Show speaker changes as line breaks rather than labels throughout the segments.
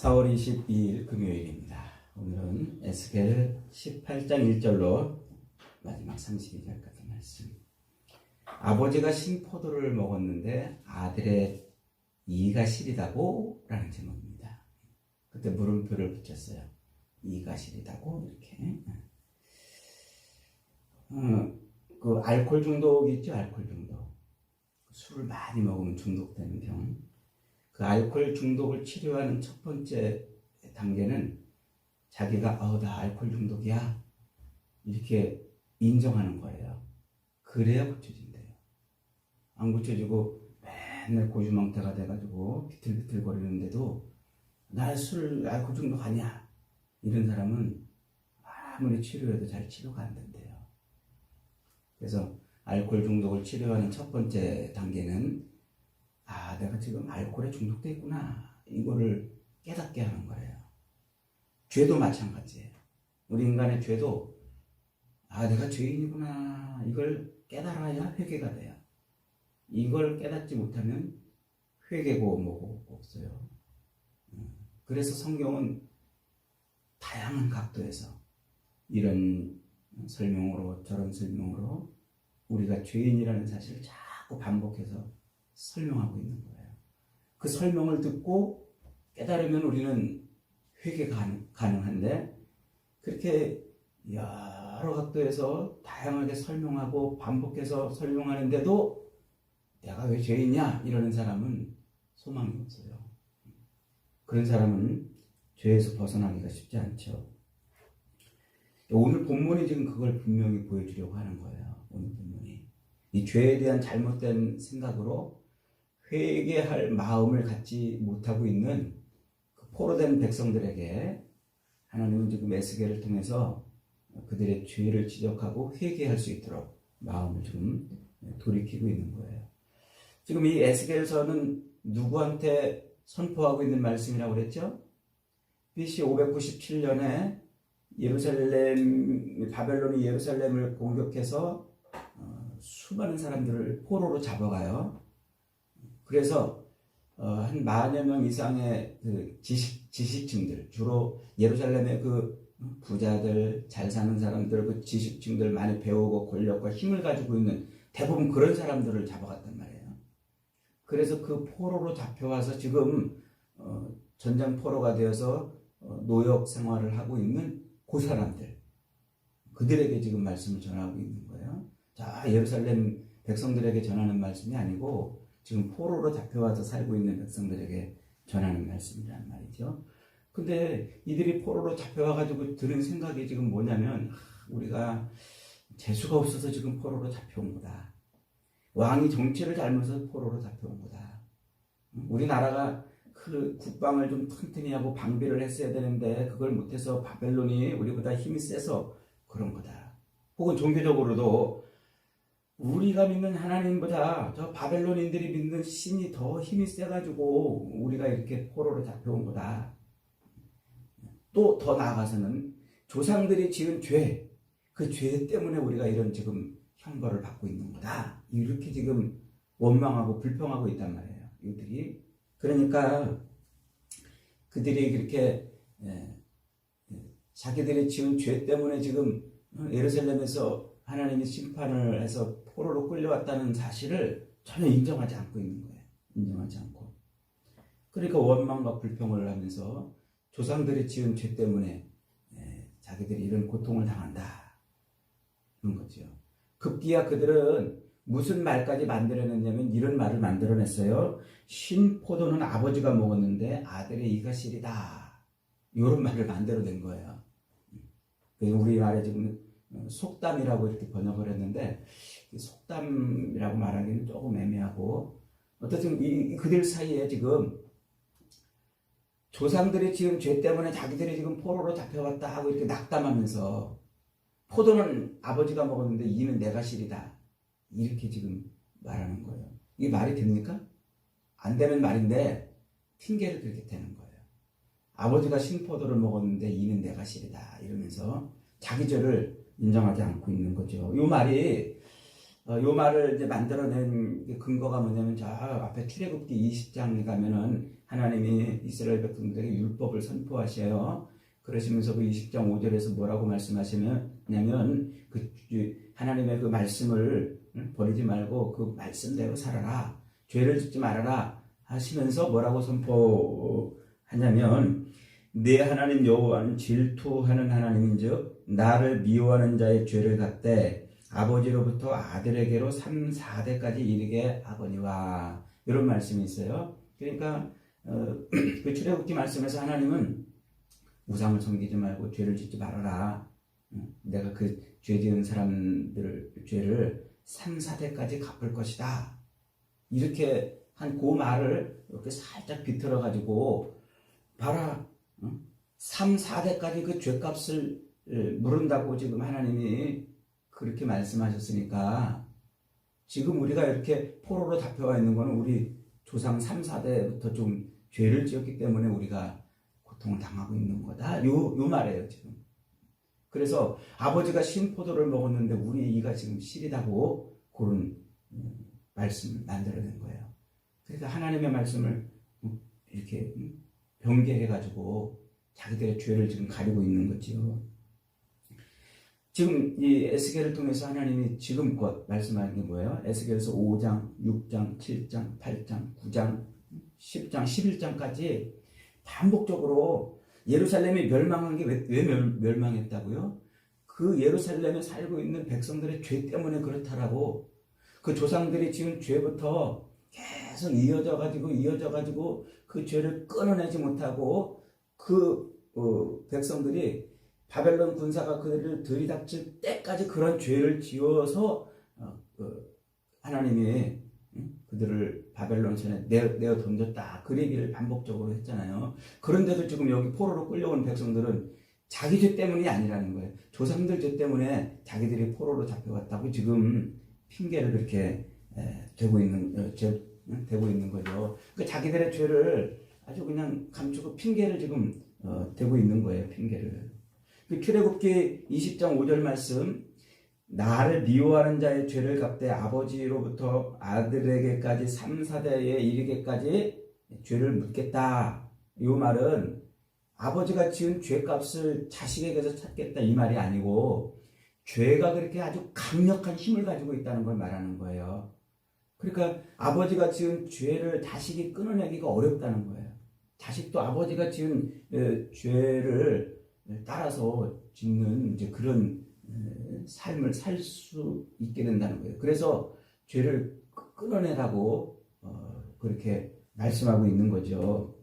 4월 22일 금요일입니다. 오늘은 에스겔 18장 1절로 마지막 32절까지 말씀. 아버지가 신포도를 먹었는데 아들의 이가 시리다고 라는 제목입니다. 그때 물음표를 붙였어요. 이가 시리다고 이렇게. 그 알코올 중독 있죠? 알코올 중독. 술을 많이 먹으면 중독되는 병. 그 알코올 중독을 치료하는 첫 번째 단계는 자기가 나 알코올 중독이야 이렇게 인정하는 거예요. 그래야 고쳐진대요. 안 고쳐지고 맨날 고주망태가 돼가지고 비틀비틀 거리는데도 나 알코올 중독 아니야 이런 사람은 아무리 치료해도 잘 치료가 안 된대요. 그래서 알코올 중독을 치료하는 첫 번째 단계는 내가 지금 알코올에 중독돼 있구나. 이거를 깨닫게 하는 거예요. 죄도 마찬가지예요. 우리 인간의 죄도 내가 죄인이구나. 이걸 깨달아야 회개가 돼요. 이걸 깨닫지 못하면 회개고 뭐고 없어요. 그래서 성경은 다양한 각도에서 이런 설명으로 저런 설명으로 우리가 죄인이라는 사실을 자꾸 반복해서 설명하고 있는 거예요. 그 설명을 듣고 깨달으면 우리는 회개가 가능한데 그렇게 여러 각도에서 다양하게 설명하고 반복해서 설명하는데도 내가 왜 죄인이냐 이러는 사람은 소망이 없어요. 그런 사람은 죄에서 벗어나기가 쉽지 않죠. 오늘 본문이 지금 그걸 분명히 보여주려고 하는 거예요. 오늘 본문이 이 죄에 대한 잘못된 생각으로 회개할 마음을 갖지 못하고 있는 그 포로된 백성들에게 하나님은 지금 에스겔을 통해서 그들의 죄를 지적하고 회개할 수 있도록 마음을 좀 돌이키고 있는 거예요. 지금 이 에스겔서는 누구한테 선포하고 있는 말씀이라고 그랬죠? BC 597년에 바벨론이 예루살렘을 공격해서 수많은 사람들을 포로로 잡아가요. 그래서 한 10,000여 명 이상의 그 지식층들, 주로 예루살렘의 그 부자들, 잘 사는 사람들, 그 지식층들, 많이 배우고 권력과 힘을 가지고 있는 대부분 그런 사람들을 잡아갔단 말이에요. 그래서 그 포로로 잡혀와서 지금 전장 포로가 되어서 노역 생활을 하고 있는 그 사람들, 그들에게 지금 말씀을 전하고 있는 거예요. 자, 예루살렘 백성들에게 전하는 말씀이 아니고 지금 포로로 잡혀와서 살고 있는 백성들에게 전하는 말씀이란 말이죠. 근데 이들이 포로로 잡혀와가지고 드는 생각이 지금 뭐냐면 우리가 재수가 없어서 지금 포로로 잡혀온 거다. 왕이 정치를 잘못해서 포로로 잡혀온 거다. 우리나라가 그 국방을 좀 튼튼히 하고 방비를 했어야 되는데 그걸 못해서 바벨론이 우리보다 힘이 세서 그런 거다. 혹은 종교적으로도 우리가 믿는 하나님보다 저 바벨론인들이 믿는 신이 더 힘이 세가지고 우리가 이렇게 포로로 잡혀온 거다. 또 더 나아가서는 조상들이 지은 죄, 그 죄 때문에 우리가 이런 지금 형벌을 받고 있는 거다. 이렇게 지금 원망하고 불평하고 있단 말이에요. 이들이. 그러니까 그들이 그렇게 자기들이 지은 죄 때문에 지금 예루살렘에서 하나님이 심판을 해서 포로로 끌려왔다는 사실을 전혀 인정하지 않고 있는 거예요. 인정하지 않고. 그러니까 원망과 불평을 하면서 조상들이 지은 죄 때문에 자기들이 이런 고통을 당한다. 그런 거죠. 급기야 그들은 무슨 말까지 만들어냈냐면 이런 말을 만들어냈어요. 신포도는 아버지가 먹었는데 아들의 이가 시리다. 이런 말을 만들어낸 거예요. 우리말에 지금 속담이라고 이렇게 번역을 했는데 속담이라고 말하기는 조금 애매하고 어쨌든 그들 사이에 지금 조상들이 지은 죄 때문에 자기들이 지금 포로로 잡혀갔다 하고 이렇게 낙담하면서 포도는 아버지가 먹었는데 이는 내가 시리다 이렇게 지금 말하는 거예요. 이게 말이 됩니까? 안 되는 말인데 핑계를 그렇게 대는 거예요. 아버지가 신포도를 먹었는데 이는 내가 시리다 이러면서 자기 죄를 인정하지 않고 있는 거죠. 요 말을 이제 만들어낸 근거가 뭐냐면 저 앞에 출애굽기 20장에 가면은 하나님이 이스라엘 백성들에게 율법을 선포하셔요. 그러시면서 그 20장 5절에서 뭐라고 말씀하시냐면 하나님의 그 말씀을 버리지 말고 그 말씀대로 살아라. 죄를 짓지 말아라 하시면서 뭐라고 선포하냐면 내 하나님 여호와는 질투하는 하나님인즉 나를 미워하는 자의 죄를 갚되 아버지로부터 아들에게로 3, 4대까지 이르게 하거니와. 이런 말씀이 있어요. 그러니까 그 출애굽기 말씀에서 하나님은 우상을 섬기지 말고 죄를 짓지 말아라. 내가 그 죄 지은 사람들 죄를 3, 4대까지 갚을 것이다. 이렇게 한 그 말을 이렇게 살짝 비틀어 가지고 봐라. 3, 4대까지 그 죄값을 물은다고 지금 하나님이 그렇게 말씀하셨으니까 지금 우리가 이렇게 포로로 잡혀와 있는 거는 우리 조상 3, 4대부터 좀 죄를 지었기 때문에 우리가 고통을 당하고 있는 거다. 요 말이에요, 지금. 그래서 아버지가 신포도를 먹었는데 우리 이가 지금 시리다고 그런 말씀을 만들어낸 거예요. 그러니까 하나님의 말씀을 이렇게 변개해가지고 자기들의 죄를 지금 가리고 있는 거죠. 지금 이 에스겔을 통해서 하나님이 지금껏 말씀하는 게 뭐예요? 에스겔에서 5장, 6장, 7장, 8장, 9장, 10장, 11장까지 반복적으로 예루살렘이 멸망한 게 왜 멸망했다고요? 그 예루살렘에 살고 있는 백성들의 죄 때문에 그렇다라고. 그 조상들이 지은 죄부터 계속 이어져 가지고 그 죄를 끊어내지 못하고 그 백성들이 바벨론 군사가 그들을 들이닥칠 때까지 그런 죄를 지어서 하나님이 그들을 바벨론 전에 내어 던졌다. 그 얘기를 반복적으로 했잖아요. 그런데도 지금 여기 포로로 끌려온 백성들은 자기 죄 때문이 아니라는 거예요. 조상들 죄 때문에 자기들이 포로로 잡혀갔다고 지금 핑계를 그렇게 대고 있는 거죠. 그러니까 자기들의 죄를 아주 그냥 감추고 핑계를 지금 대고 있는 거예요. 핑계를. 그 출애굽기 20장 5절 말씀, 나를 미워하는 자의 죄를 갚되 아버지로부터 아들에게까지 3, 4대에 이르게까지 죄를 묻겠다. 이 말은 아버지가 지은 죄값을 자식에게서 찾겠다 이 말이 아니고 죄가 그렇게 아주 강력한 힘을 가지고 있다는 걸 말하는 거예요. 그러니까 아버지가 지은 죄를 자식이 끊어내기가 어렵다는 거예요. 자식도 아버지가 지은 죄를 따라서 짓는 이제 그런 삶을 살 수 있게 된다는 거예요. 그래서 죄를 끊어내라고 그렇게 말씀하고 있는 거죠.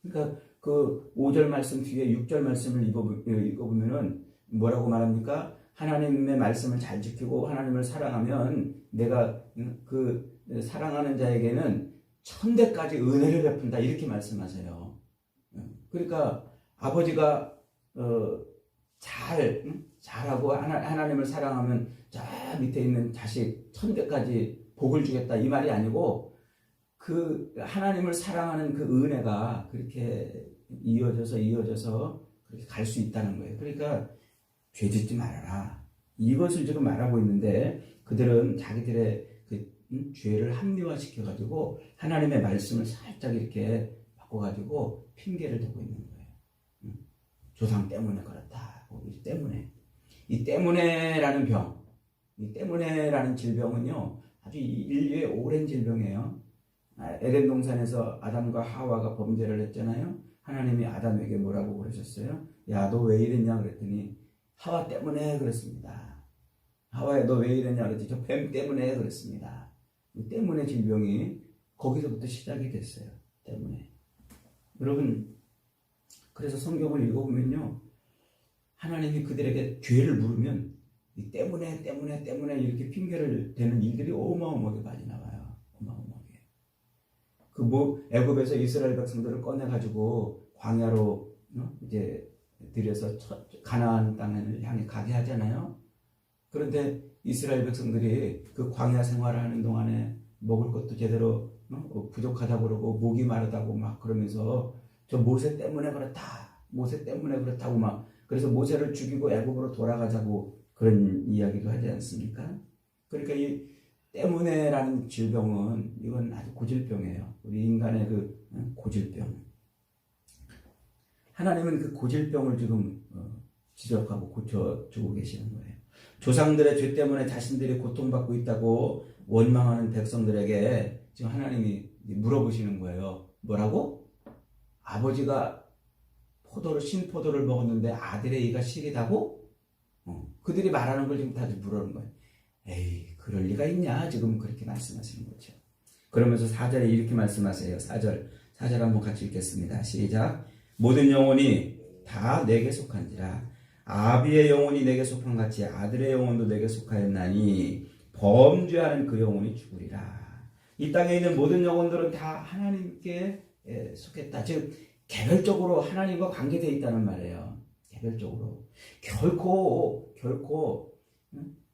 그러니까 그 5절 말씀 뒤에 6절 말씀을 읽어보면은 뭐라고 말합니까? 하나님의 말씀을 잘 지키고 하나님을 사랑하면 내가 그 사랑하는 자에게는 1000대까지 은혜를 베푼다 이렇게 말씀하세요. 그러니까 아버지가 잘하고 하나님을 사랑하면 저 밑에 있는 자식 1000대까지 복을 주겠다 이 말이 아니고 그 하나님을 사랑하는 그 은혜가 그렇게 이어져서 그렇게 갈 수 있다는 거예요. 그러니까 죄 짓지 말아라. 이것을 지금 말하고 있는데 그들은 자기들의 그 죄를 합리화시켜가지고 하나님의 말씀을 살짝 이렇게 바꿔가지고 핑계를 대고 있는 거예요. 조상 때문에 그렇다. 이 때문에라는 병, 이 때문에라는 질병은요 아주 인류의 오랜 질병이에요. 에덴 동산에서 아담과 하와가 범죄를 했잖아요. 하나님이 아담에게 뭐라고 그러셨어요? 야, 너 왜 이랬냐 그랬더니 하와 때문에 그렇습니다. 하와야, 너 왜 이랬냐 그랬더니 저 뱀 때문에 그렇습니다. 이 때문에 질병이 거기서부터 시작이 됐어요. 때문에. 여러분, 그래서 성경을 읽어보면요, 하나님이 그들에게 죄를 물으면 이 때문에 이렇게 핑계를 대는 일들이 어마어마하게 많이 나와요. 어마어마하게. 애굽에서 이스라엘 백성들을 꺼내가지고 광야로 이제 들여서 가나안 땅을 향해 가게 하잖아요. 그런데 이스라엘 백성들이 그 광야 생활을 하는 동안에 먹을 것도 제대로 부족하다고 그러고 목이 마르다고 막 그러면서 저 모세 때문에 그렇다고 막 그래서 모세를 죽이고 애굽으로 돌아가자고 그런 이야기도 하지 않습니까? 그러니까 이 때문에라는 질병은 이건 아주 고질병이에요. 우리 인간의 그 고질병. 하나님은 그 고질병을 지금 지적하고 고쳐주고 계시는 거예요. 조상들의 죄 때문에 자신들이 고통받고 있다고 원망하는 백성들에게 지금 하나님이 물어보시는 거예요. 뭐라고? 아버지가 신포도를 먹었는데 아들의 이가 시리다고? 그들이 말하는 걸 지금 다들 물어보는 거예요. 에이, 그럴 리가 있냐? 지금 그렇게 말씀하시는 거죠. 그러면서 4절에 이렇게 말씀하세요. 4절 한번 같이 읽겠습니다. 시작. 모든 영혼이 다 내게 속한지라. 아비의 영혼이 내게 속한 같이 아들의 영혼도 내게 속하였나니 범죄하는 그 영혼이 죽으리라. 이 땅에 있는 모든 영혼들은 다 하나님께 속했다. 즉 개별적으로 하나님과 관계되어 있다는 말이에요. 개별적으로. 결코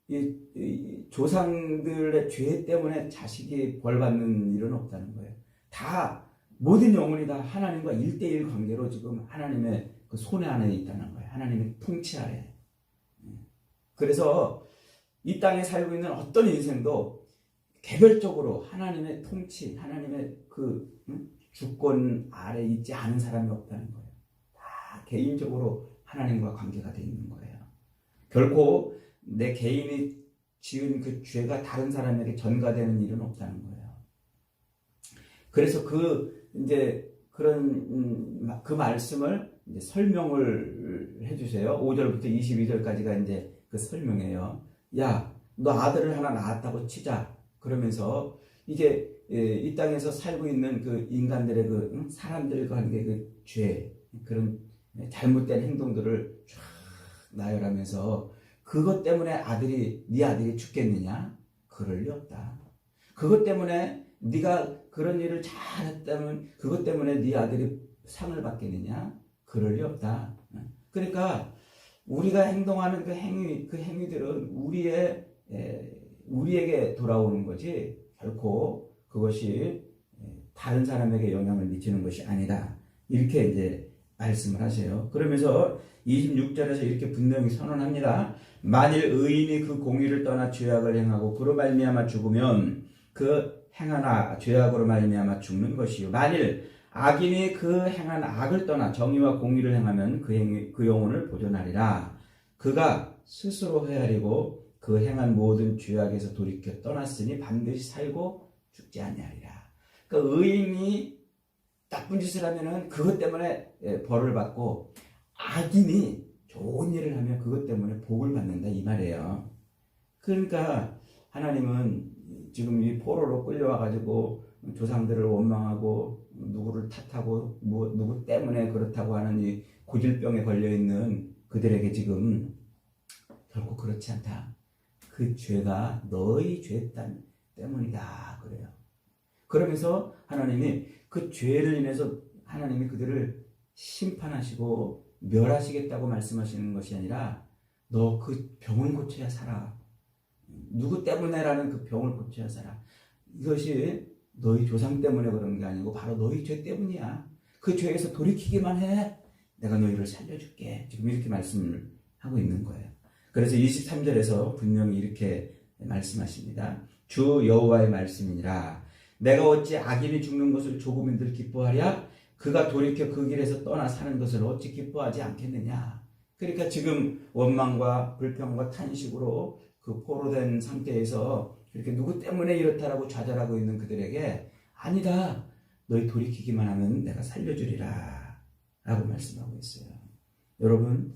이 조상들의 죄 때문에 자식이 벌받는 일은 없다는 거예요. 다 모든 영혼이 다 하나님과 1대1 관계로 지금 하나님의 그 손에 안에 있다는 거예요. 하나님의 통치 아래. 그래서 이 땅에 살고 있는 어떤 인생도 개별적으로 하나님의 통치, 하나님의 그 주권 아래 있지 않은 사람이 없다는 거예요. 다 개인적으로 하나님과 관계가 되어 있는 거예요. 결코 내 개인이 지은 그 죄가 다른 사람에게 전가되는 일은 없다는 거예요. 그래서 그 말씀을 이제 설명을 해주세요. 5절부터 22절까지가 이제 그 설명이에요. 야, 너 아들을 하나 낳았다고 치자. 그러면서 이제 이 땅에서 살고 있는 그 인간들의 그 사람들과 관계 그 죄, 그런 잘못된 행동들을 쫙 나열하면서 그것 때문에 네 아들이 죽겠느냐? 그럴 리 없다. 그것 때문에 네가 그런 일을 잘했다면 그것 때문에 네 아들이 상을 받겠느냐? 그럴 리 없다. 그러니까 우리가 행동하는 그 행위들은 우리에게 돌아오는 거지 결코 그것이 다른 사람에게 영향을 미치는 것이 아니다. 이렇게 이제 말씀을 하세요. 그러면서 26절에서 이렇게 분명히 선언합니다. 만일 의인이 그 공의를 떠나 죄악을 행하고 그로 말미암아 죽으면 그 행한 죄악으로 말미암아 죽는 것이요. 만일 악인이 그 행한 악을 떠나 정의와 공의를 행하면 그 영혼을 보존하리라. 그가 스스로 헤아리고 그 행한 모든 죄악에서 돌이켜 떠났으니 반드시 살고 죽지 아니하리라. 그러니까 의인이 나쁜 짓을 하면은 그것 때문에 벌을 받고 악인이 좋은 일을 하면 그것 때문에 복을 받는다 이 말이에요. 그러니까 하나님은 지금 이 포로로 끌려와가지고 조상들을 원망하고 누구를 탓하고 누구 때문에 그렇다고 하는 이 고질병에 걸려있는 그들에게 지금 결코 그렇지 않다. 그 죄가 너희 죄 때문이다 그래요. 그러면서 하나님이 그 죄를 인해서 하나님이 그들을 심판하시고 멸하시겠다고 말씀하시는 것이 아니라 너 그 병을 고쳐야 살아. 누구 때문에라는 그 병을 고쳐야 살아. 이것이 너희 조상 때문에 그런 게 아니고 바로 너희 죄 때문이야. 그 죄에서 돌이키기만 해. 내가 너희를 살려줄게. 지금 이렇게 말씀을 하고 있는 거예요. 그래서 23절에서 분명히 이렇게 말씀하십니다. 주 여호와의 말씀이니라. 내가 어찌 악인이 죽는 것을 조금인들 기뻐하랴? 그가 돌이켜 그 길에서 떠나 사는 것을 어찌 기뻐하지 않겠느냐? 그러니까 지금 원망과 불평과 탄식으로 그 포로된 상태에서 이렇게 누구 때문에 이렇다라고 좌절하고 있는 그들에게 아니다. 너희 돌이키기만 하면 내가 살려주리라 라고 말씀하고 있어요. 여러분,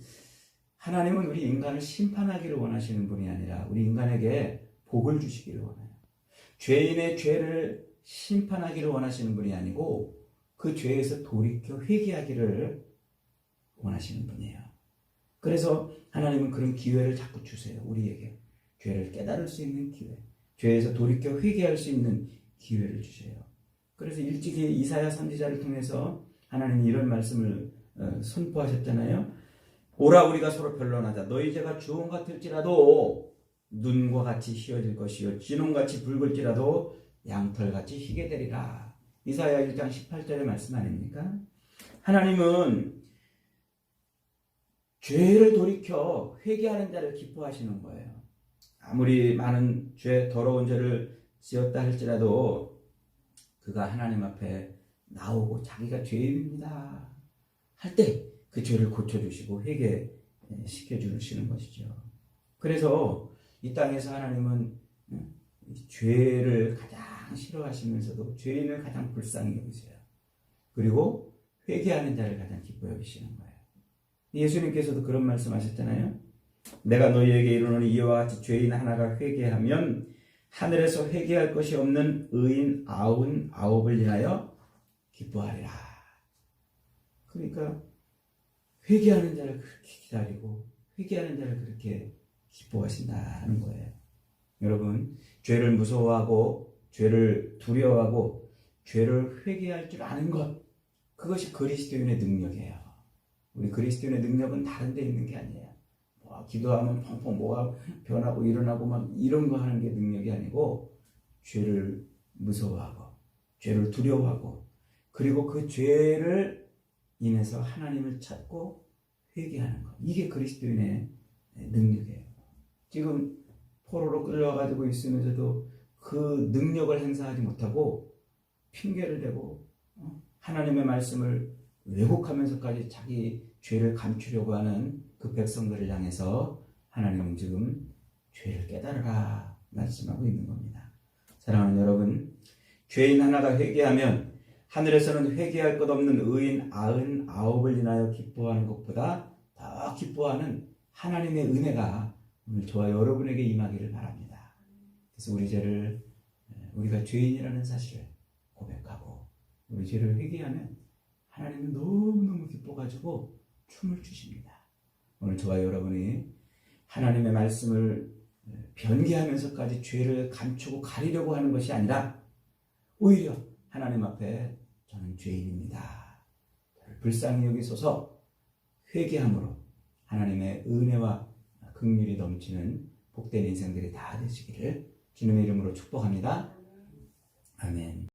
하나님은 우리 인간을 심판하기를 원하시는 분이 아니라 우리 인간에게 복을 주시기를 원해요. 죄인의 죄를 심판하기를 원하시는 분이 아니고 그 죄에서 돌이켜 회개하기를 원하시는 분이에요. 그래서 하나님은 그런 기회를 자꾸 주세요. 우리에게 죄를 깨달을 수 있는 기회, 죄에서 돌이켜 회개할 수 있는 기회를 주세요. 그래서 일찍이 이사야 선지자를 통해서 하나님이 이런 말씀을 선포하셨잖아요. 오라 우리가 서로 변론하자. 너희 죄가 주홍 같을지라도 눈과 같이 희어질 것이요 진홍같이 붉을지라도 양털같이 희게 되리라. 이사야 1장 18절의 말씀 아닙니까? 하나님은 죄를 돌이켜 회개하는 자를 기뻐하시는 거예요. 아무리 많은 더러운 죄를 지었다 할지라도 그가 하나님 앞에 나오고 자기가 죄인입니다 할 때 그 죄를 고쳐주시고 회개시켜 주시는 것이죠. 그래서 이 땅에서 하나님은 죄를 가장 싫어하시면서도 죄인을 가장 불쌍히 여기세요. 그리고 회개하는 자를 가장 기뻐 여기시는 거예요. 예수님께서도 그런 말씀하셨잖아요. 내가 너희에게 이르노니 이와 같이 죄인 하나가 회개하면 하늘에서 회개할 것이 없는 의인 99을 인하여 기뻐하리라. 그러니까 회개하는 자를 그렇게 기다리고 회개하는 자를 그렇게 기뻐하신다는 거예요. 여러분, 죄를 무서워하고 죄를 두려워하고 죄를 회개할 줄 아는 것, 그것이 그리스도인의 능력이에요. 우리 그리스도인의 능력은 다른 데 있는 게 아니에요. 기도하면 펑펑 뭐가 변하고 일어나고 막 이런 거 하는 게 능력이 아니고 죄를 무서워하고 죄를 두려워하고 그리고 그 죄를 인해서 하나님을 찾고 회개하는 것, 이게 그리스도인의 능력이에요. 지금 포로로 끌려가지고 있으면서도 그 능력을 행사하지 못하고 핑계를 대고 하나님의 말씀을 왜곡하면서까지 자기 죄를 감추려고 하는 그 백성들을 향해서 하나님은 지금 죄를 깨달으라 말씀하고 있는 겁니다. 사랑하는 여러분, 죄인 하나가 회개하면 하늘에서는 회개할 것 없는 의인 99을 인하여 기뻐하는 것보다 더 기뻐하는 하나님의 은혜가 오늘 저와 여러분에게 임하기를 바랍니다. 그래서 우리 죄를, 우리가 죄인이라는 사실을 고백하고 우리 죄를 회개하면 하나님은 너무너무 기뻐가지고 춤을 추십니다. 오늘 저와 여러분이 하나님의 말씀을 변개하면서까지 죄를 감추고 가리려고 하는 것이 아니라 오히려 하나님 앞에 저는 죄인입니다, 저를 불쌍히 여기소서 회개함으로 하나님의 은혜와 긍휼이 넘치는 복된 인생들이 다 되시기를 주님의 이름으로 축복합니다. 아멘.